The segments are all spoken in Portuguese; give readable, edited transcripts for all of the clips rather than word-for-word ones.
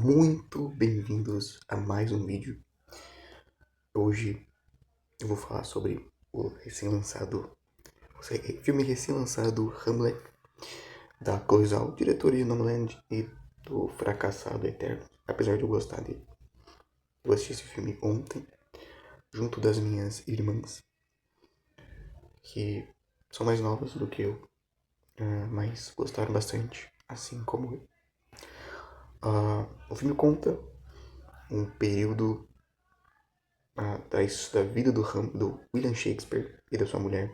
muito bem-vindos a mais um vídeo. Hoje eu vou falar sobre o filme recém-lançado Hamlet, da Chloe Zhao, diretora de Nomadland e do Fracassado Eterno. Apesar de eu gostar dele, eu assisti esse filme ontem, junto das minhas irmãs, que são mais novas do que eu, mas gostaram bastante, assim como eu. O filme conta um período da vida do William Shakespeare e da sua mulher,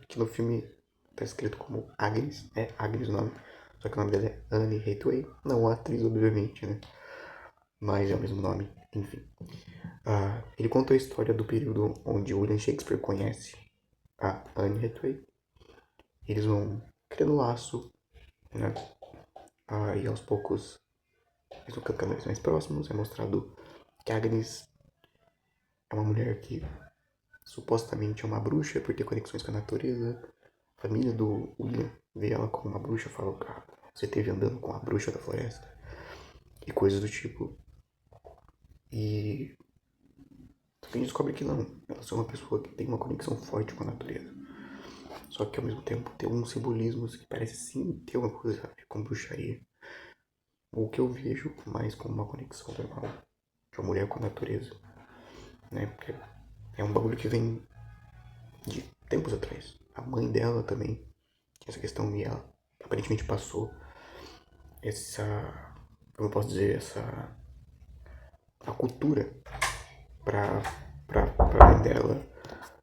que no filme está escrito como Agnes, é Agnes o nome, só que o nome dela é Anne Hathaway, não a atriz, obviamente, né? Mas é o mesmo nome, enfim. Ele conta a história do período onde William Shakespeare conhece a Anne Hathaway. Eles vão criando laço, né? E aos poucos eles vão ficando cada vez mais próximos. É mostrado que Agnes é uma mulher que supostamente é uma bruxa por ter conexões com a natureza. A família do William vê ela como uma bruxa, fala que você esteve andando com a bruxa da floresta e coisas do tipo. E a gente descobre que não, ela é uma pessoa que tem uma conexão forte com a natureza. Só que ao mesmo tempo tem alguns simbolismos que parece sim ter uma coisa a ver com bruxaria. O que eu vejo mais como uma conexão normal de uma mulher com a natureza, né? Porque é um bagulho que vem de tempos atrás. A mãe dela também tinha essa questão e ela aparentemente passou essa, como eu posso dizer, a cultura pra mãe dela,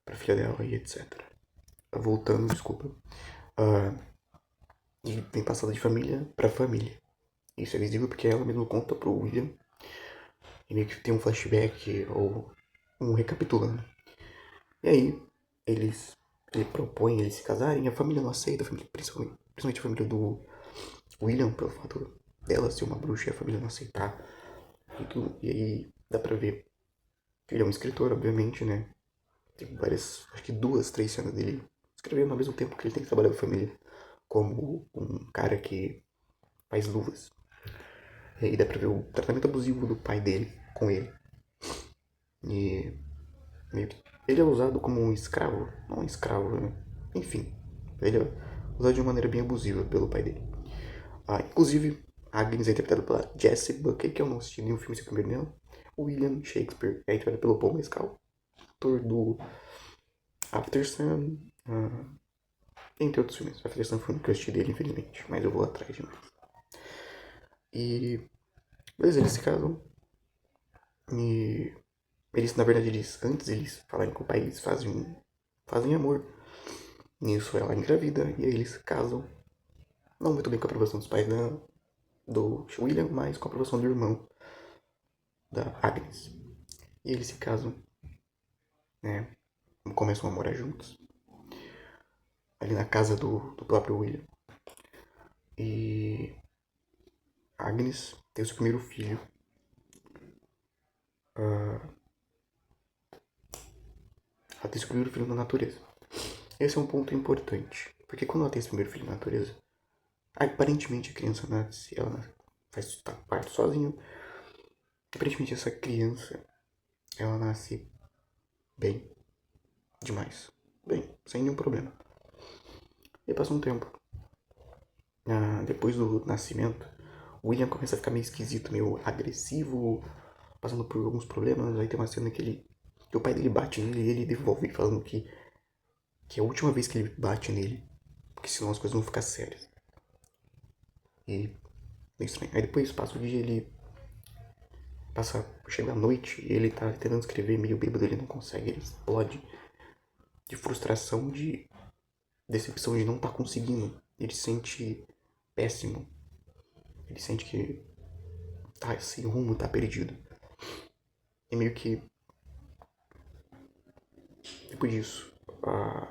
pra filha dela e etc. Voltando, desculpa. E vem passada de família pra família. Isso é visível porque ela mesmo conta pro William e meio que tem um flashback ou um recapitulando. E aí, ele propõe eles se casarem, a família não aceita, a família, principalmente a família do William, pelo fato dela ser uma bruxa e a família não aceitar. E aí dá pra ver que ele é um escritor, obviamente, né? Tem várias, acho que 2, 3 cenas dele escrevendo ao mesmo tempo que ele tem que trabalhar com a família, como um cara que faz luvas. E aí dá pra ver o tratamento abusivo do pai dele com ele. E meio que ele é usado como um escravo, não um escravo, né? Enfim, ele é usado de uma maneira bem abusiva pelo pai dele. Inclusive, a Agnes é interpretada pela Jessie Buckley, que eu não assisti nenhum filme secundário dela. O William Shakespeare é interpretado pelo Paul Mescal, ator do After Sun, entre outros filmes. After Sun foi um que eu assisti dele, infelizmente, mas eu vou atrás demais. E beleza, eles se casam. E eles, na verdade, antes eles falarem com o pai, eles fazem amor. Nisso ela engravida e aí eles casam. Não muito bem com a aprovação dos pais do William, mas com a aprovação do irmão da Agnes. E eles se casam, né? Começam a morar juntos. Ali na casa do próprio William. E Agnes tem o seu primeiro filho. Ela tem seu primeiro filho na natureza. Esse é um ponto importante. Porque quando ela tem esse primeiro filho na natureza, aparentemente a criança nasce, ela faz parto sozinho. Aparentemente essa criança, ela nasce bem. Demais. Bem, sem nenhum problema. E aí passa um tempo. Depois do nascimento, o William começa a ficar meio esquisito, meio agressivo, passando por alguns problemas. Aí tem uma cena que o pai dele bate nele e ele devolve, falando que é a última vez que ele bate nele, porque senão as coisas vão ficar sérias. E é estranho. Aí depois passa o dia, chega a noite e ele tá tentando escrever meio bêbado, ele não consegue, ele explode de frustração, de decepção de não estar conseguindo. Ele se sente péssimo. Ele sente que tá sem rumo, tá perdido. E meio que depois disso, a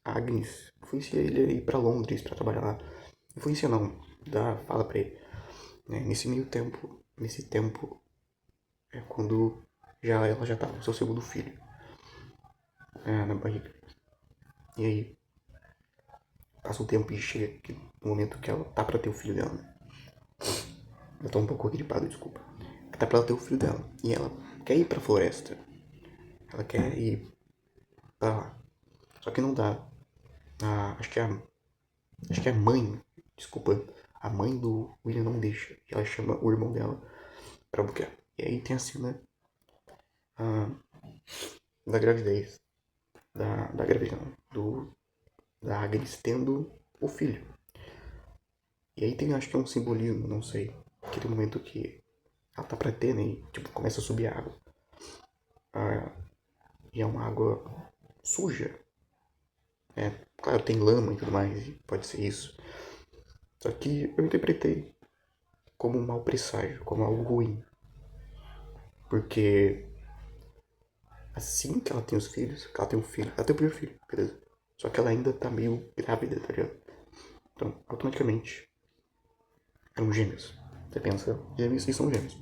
Agnes influencia ele a ir pra Londres pra trabalhar lá. Influencia não, fala pra ele. Né? Nesse tempo, é quando ela já tá com seu segundo filho na barriga. E aí, passa um tempo e chega no momento que ela tá pra ter o filho dela, né? Eu tô um pouco gripado, desculpa. Tá pra ela ter o filho dela. E ela quer ir pra floresta. Ela quer ir pra lá. Só que não dá. Acho que a mãe, desculpa, a mãe do William não deixa. E ela chama o irmão dela pra Albuquerque. E aí tem a cena ah, da gravidez. Da gravidez, não. Da Agnes tendo o filho. E aí tem, acho que é um simbolismo, não sei. Aquele momento que ela tá pra ter, né? E, tipo, começa a subir a água. Ah, e é uma água suja. É, claro, tem lama e tudo mais, e pode ser isso. Só que eu interpretei como um mau presságio, como algo ruim. Porque assim que ela tem os filhos, que ela tem um filho, ela tem o primeiro filho, beleza? Só que ela ainda tá meio grávida, tá ligado? Então, automaticamente, eram gêmeos. Você pensa, gêmeos e são gêmeos.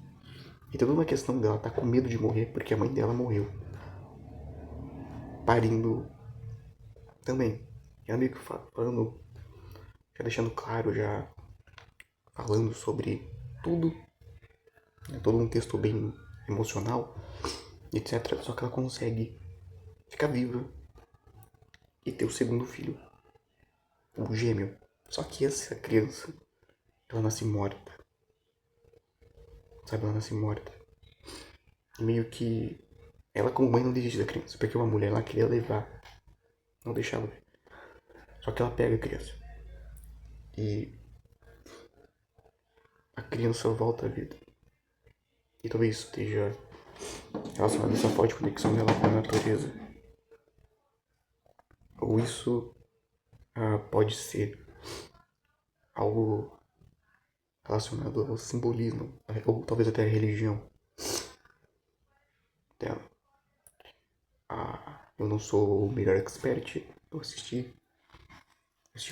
E toda uma questão dela tá com medo de morrer porque a mãe dela morreu. Parindo também. E ela meio que falando, já deixando claro, já falando sobre tudo. Né? Todo um texto bem emocional, etc. Só que ela consegue ficar viva e ter o segundo filho, o gêmeo. Só que essa criança, ela nasce morta. Sabe, ela nasce morta. E meio que ela como mãe não desiste da criança, porque uma mulher lá queria levar, não deixava ver. Só que ela pega a criança. E a criança volta à vida. E talvez isso esteja relacionado a essa forte conexão dela com a natureza. Ou isso pode ser algo relacionado ao simbolismo, ou talvez até a religião dela. Eu não sou o melhor expert, eu assisti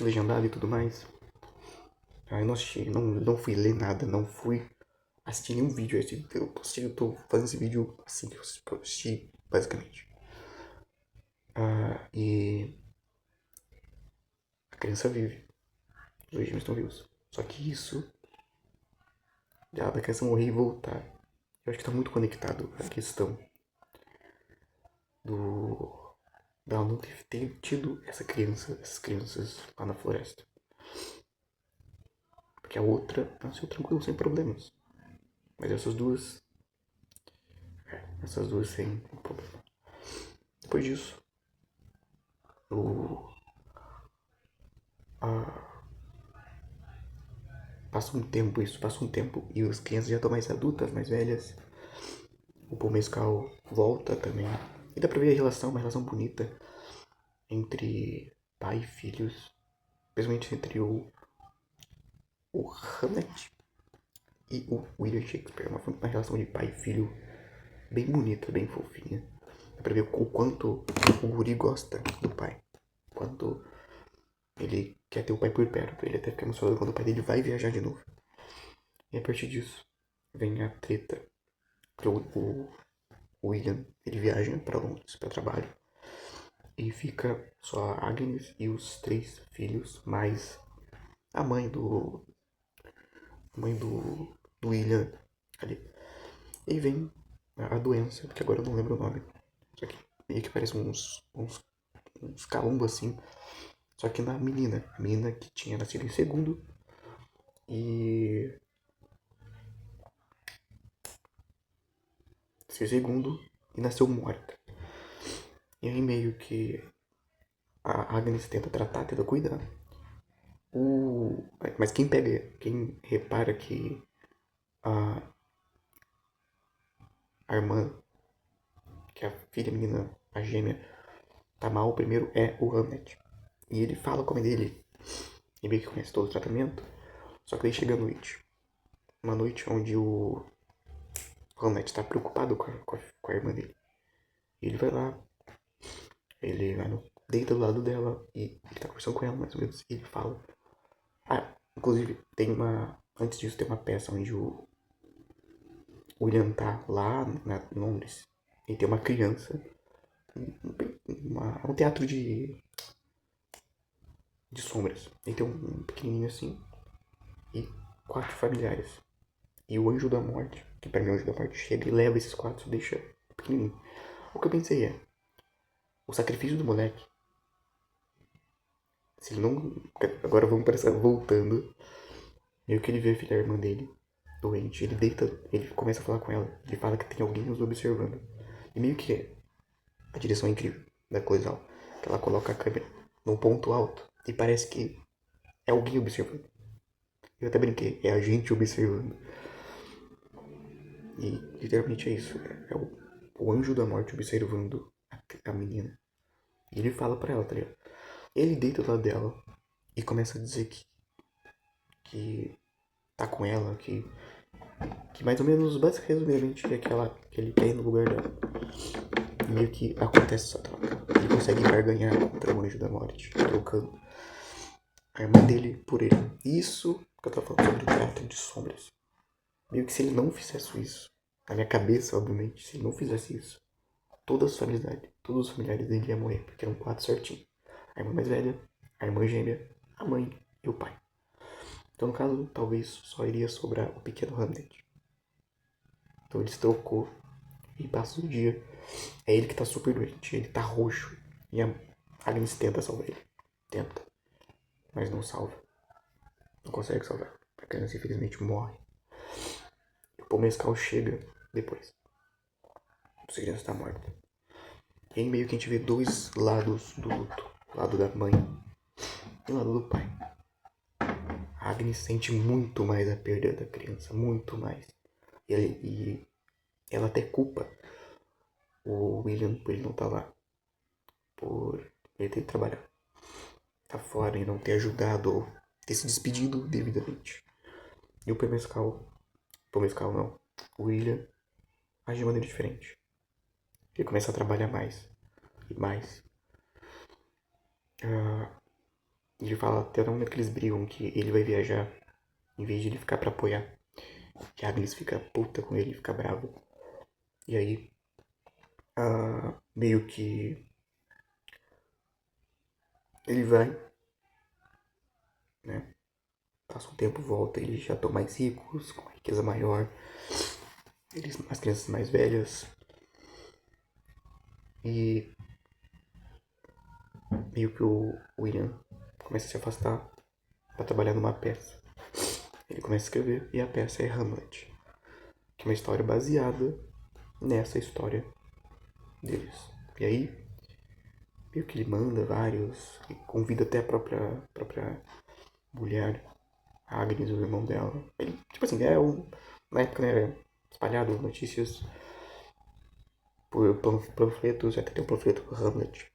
legendado e tudo mais. Eu não assisti, não fui ler nada, não fui assistir nenhum vídeo. Eu tô fazendo esse vídeo assim que eu assisti, basicamente. E a criança vive, os gêmeos estão vivos. Só que isso, da criança morrer e voltar, eu acho que tá muito conectado à questão do dela não ter tido essas crianças lá na floresta. Porque a outra nasceu tranquilo, sem problemas. Mas essas duas sem problema. Depois disso, o, a, passa um tempo e as crianças já estão mais adultas, mais velhas. O Paul Mescal volta também. E dá pra ver a relação, uma relação bonita entre pai e filhos. Principalmente entre o Hamlet e o William Shakespeare. Uma relação de pai e filho bem bonita, bem fofinha. Dá pra ver o quanto o guri gosta do pai. Quanto ele quer ter o pai por perto. Ele até fica emocionado quando o pai dele vai viajar de novo. E a partir disso vem a treta. Que o William ele viaja pra Londres para trabalho. E fica só a Agnes e os 3 filhos, mais a mãe do William ali. E vem a doença, que agora eu não lembro o nome. Só que meio que parece uns calombos assim. Só que na menina. A menina que tinha nascido em segundo. E. Nasceu segundo e nasceu morta. E aí meio que a Agnes tenta tratar, tenta cuidar. Mas quem repara que a, a irmã, que é a filha menina, a gêmea, tá mal primeiro é o Hamlet. E ele fala com a mãe dele. E meio que conhece todo o tratamento. Só que daí chega a noite. Uma noite onde o Hamlet tá preocupado com a irmã dele. E ele vai lá. Ele vai deita do lado dela. E ele tá conversando com ela mais ou menos. E ele fala. Inclusive, antes disso tem uma peça onde o William tá lá em Londres. E tem uma criança. Um teatro de sombras. E tem um pequenininho assim. E 4 familiares. E o Anjo da Morte, que pra mim é o Anjo da Morte, chega e leva esses quatro, deixa pequenininho. O que eu pensei é, o sacrifício do moleque, se ele não... Agora vamos para voltando. Meio que ele vê a filha, a irmã dele, doente. Ele deita, ele começa a falar com ela. Ele fala que tem alguém nos observando. E meio que a direção é incrível da coisa, que ela coloca a câmera num ponto alto. E parece que é alguém observando. Eu até brinquei, é a gente observando. E literalmente é isso. É o anjo da morte observando a menina. E ele fala pra ela, tá ligado? Ele deita do lado dela e começa a dizer que tá com ela, que mais ou menos, basicamente, resumidamente, é que ele quer ir no lugar dela. E meio que acontece essa troca. Ele consegue barganhar contra o anjo da morte, trocando a irmã dele por ele. Isso que eu tava falando sobre o teatro de sombras. Meio que se ele não fizesse isso, na minha cabeça, obviamente, se ele não fizesse isso, todos os familiares dele iam morrer, porque eram quatro certinho. A irmã mais velha, a irmã gêmea, a mãe e o pai. Então, no caso, talvez só iria sobrar o pequeno Hamlet. Então ele se trocou e passa o dia. É ele que tá super doente, ele tá roxo. E a Agnes tenta salvar ele. Tenta, mas não salva. Não consegue salvar. A criança infelizmente morre. E o Pomescal chega depois. A criança está morta. E aí meio que a gente vê dois lados do luto. O lado da mãe e o lado do pai. A Agnes sente muito mais a perda da criança. Muito mais. E ela até culpa o William por ele não estar lá. Por ele ter trabalhado. Tá fora e não ter ajudado ou ter se despedido devidamente. E o Pomescal não. O William age de maneira diferente. Ele começa a trabalhar mais e mais. Ele fala até no momento que eles brigam que ele vai viajar em vez de ele ficar pra apoiar. Que a Agnes fica puta com ele, fica brava. E aí, meio que ele vai, né? Passa um tempo, volta, eles já estão mais ricos, com riqueza maior. As crianças mais velhas. E meio que o William começa a se afastar para trabalhar numa peça. Ele começa a escrever e a peça é Hamlet, que é uma história baseada nessa história deles. E aí, meio que ele manda vários, e convida até a própria mulher, a Agnes, o irmão dela. Ele, tipo assim, na época, né, espalhado notícias por panfletos, até tem um panfleto do Hamlet.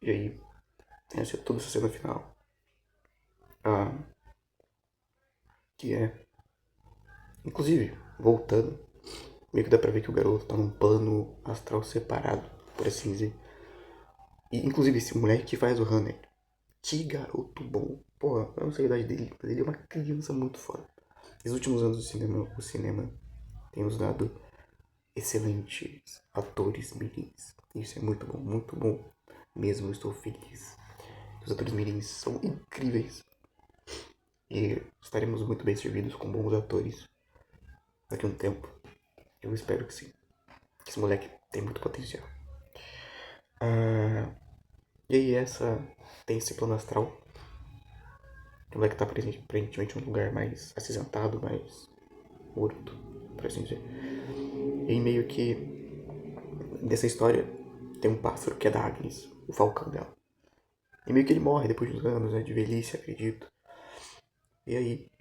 E aí, tem toda essa cena final. Que é, inclusive, voltando, meio que dá pra ver que o garoto tá num plano astral separado, por assim dizer. E, inclusive, esse moleque que faz o Hunter, que garoto bom. Porra, eu não sei a idade dele, mas ele é uma criança muito foda. Nos últimos anos do cinema, o cinema tem nos dado excelentes atores mirins. Isso é muito bom mesmo, eu estou feliz. Os atores mirins são incríveis. E estaremos muito bem servidos com bons atores daqui a um tempo. Eu espero que sim. Esse moleque tem muito potencial. E aí tem esse plano astral. O moleque tá aparentemente em um lugar mais acinzentado, mais morto, por assim dizer. E aí meio que dessa história tem um pássaro que é da Agnes, o falcão dela. E meio que ele morre depois de uns anos, né, de velhice, acredito. E aí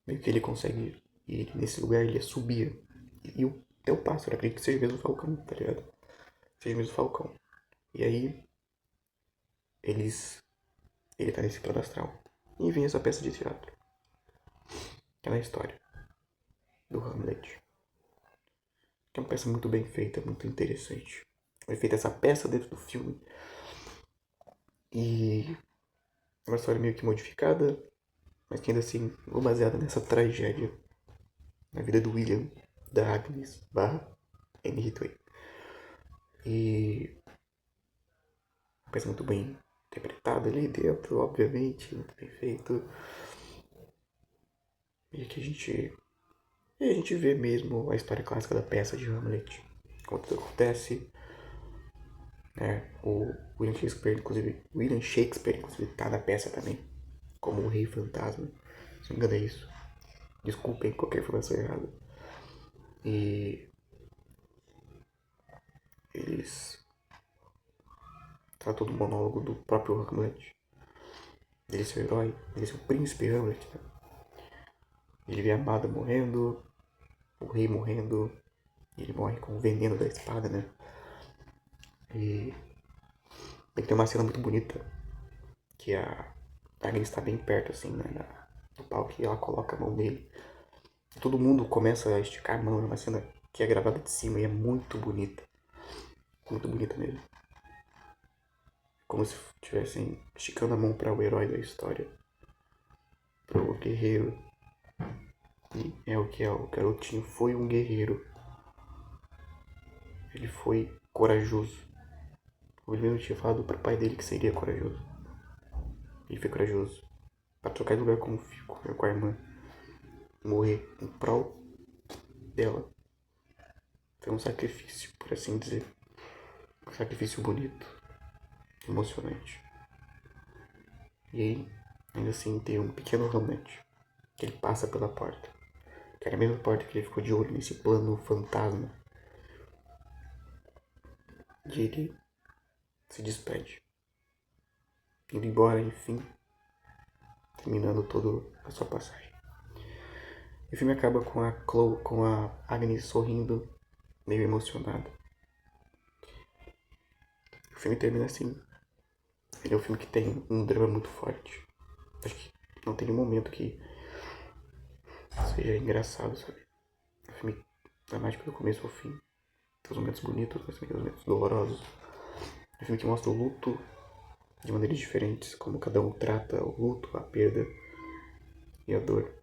meio que ele consegue ir nesse lugar, ele subia. E até o pássaro, acredito que seja mesmo o falcão, tá ligado? Seja mesmo o falcão. E aí ele tá nesse plano astral. E vem essa peça de teatro. Que é a história do Hamlet. Que é uma peça muito bem feita, muito interessante. Foi feita essa peça dentro do filme. E é uma história meio que modificada, mas que ainda assim ficou baseada nessa tragédia na vida do William, da Agnes, barra Anne Hathaway. E uma peça muito bem interpretada ali dentro, obviamente, muito bem feito. E que a gente E a gente vê mesmo a história clássica da peça de Hamlet. Como tudo acontece. O William Shakespeare, inclusive, tá na peça também. Como o Rei Fantasma. Se não me engano é isso. Desculpem qualquer informação errada. E eles tratam do monólogo do próprio Hamlet. Ele ser o herói, ele ser o príncipe Hamlet. Né? Ele vê a amada morrendo, o rei morrendo, e ele morre com o veneno da espada, né? E tem uma cena muito bonita, que a Agnes está bem perto, assim, né, no palco, e ela coloca a mão nele. E todo mundo começa a esticar a mão, é uma cena que é gravada de cima e é muito bonita. Muito bonita mesmo. Como se estivessem esticando a mão para o herói da história. Para o guerreiro. E é o que é, o garotinho foi um guerreiro. Ele foi corajoso. Ele mesmo tinha falado para o pai dele que seria corajoso. Ele foi corajoso. Para trocar de lugar com a irmã. Morrer em prol dela. Foi um sacrifício, por assim dizer. Um sacrifício bonito. Emocionante. E aí, ainda assim, tem um pequeno Hamlet. Que ele passa pela porta. Que era a mesma porta que ele ficou de olho nesse plano fantasma. E ele se despede. Indo embora, enfim. Terminando toda a sua passagem. E o filme acaba com a Agnes sorrindo, meio emocionada. O filme termina assim. Ele é um filme que tem um drama muito forte. Acho que não tem nenhum momento que seja engraçado, sabe? É um filme dramático do começo ao fim. Tem os momentos bonitos, mas também tem os momentos dolorosos. É um filme que mostra o luto de maneiras diferentes, como cada um trata o luto, a perda e a dor.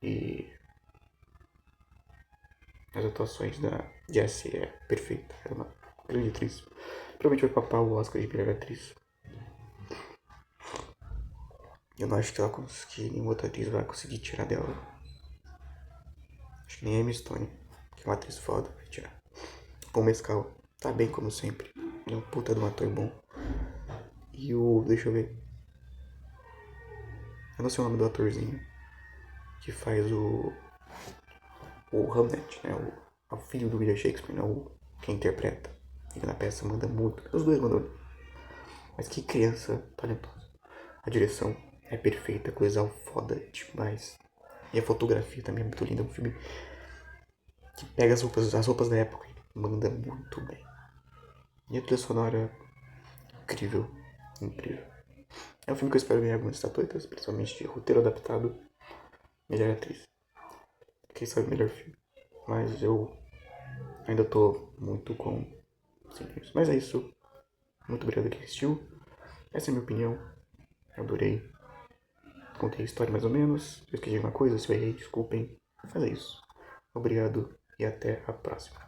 E as atuações da Jessie é perfeita. Ela é uma grande atriz. Provavelmente vai papar o Oscar de melhor atriz. Eu não acho que nenhuma outra atriz vai conseguir tirar dela. Acho que nem a Emma Stone, que é uma atriz foda, vai tirar. Paul Mescal tá bem como sempre. Ele é um puta de um ator bom. E o. Deixa eu ver. Eu não sei o nome do atorzinho que faz o Hamlet, né? O filho do William Shakespeare, né? Quem interpreta. Ele na peça manda muito. Os dois mandam. Mas que criança talentosa. A direção é perfeita, coisa foda demais. E a fotografia também é muito linda. É um filme que pega as roupas da época e manda muito bem. E a trilha sonora incrível. Incrível. É um filme que eu espero ganhar algumas estatuetas, principalmente de roteiro adaptado, melhor atriz. Quem sabe melhor filme. Mas eu ainda tô muito com isso. Mas é isso. Muito obrigado quem assistiu. Essa é a minha opinião. Eu adorei. Contei a história mais ou menos. Se eu esqueci alguma coisa, se eu errei, desculpem. Mas é isso. Obrigado e até a próxima.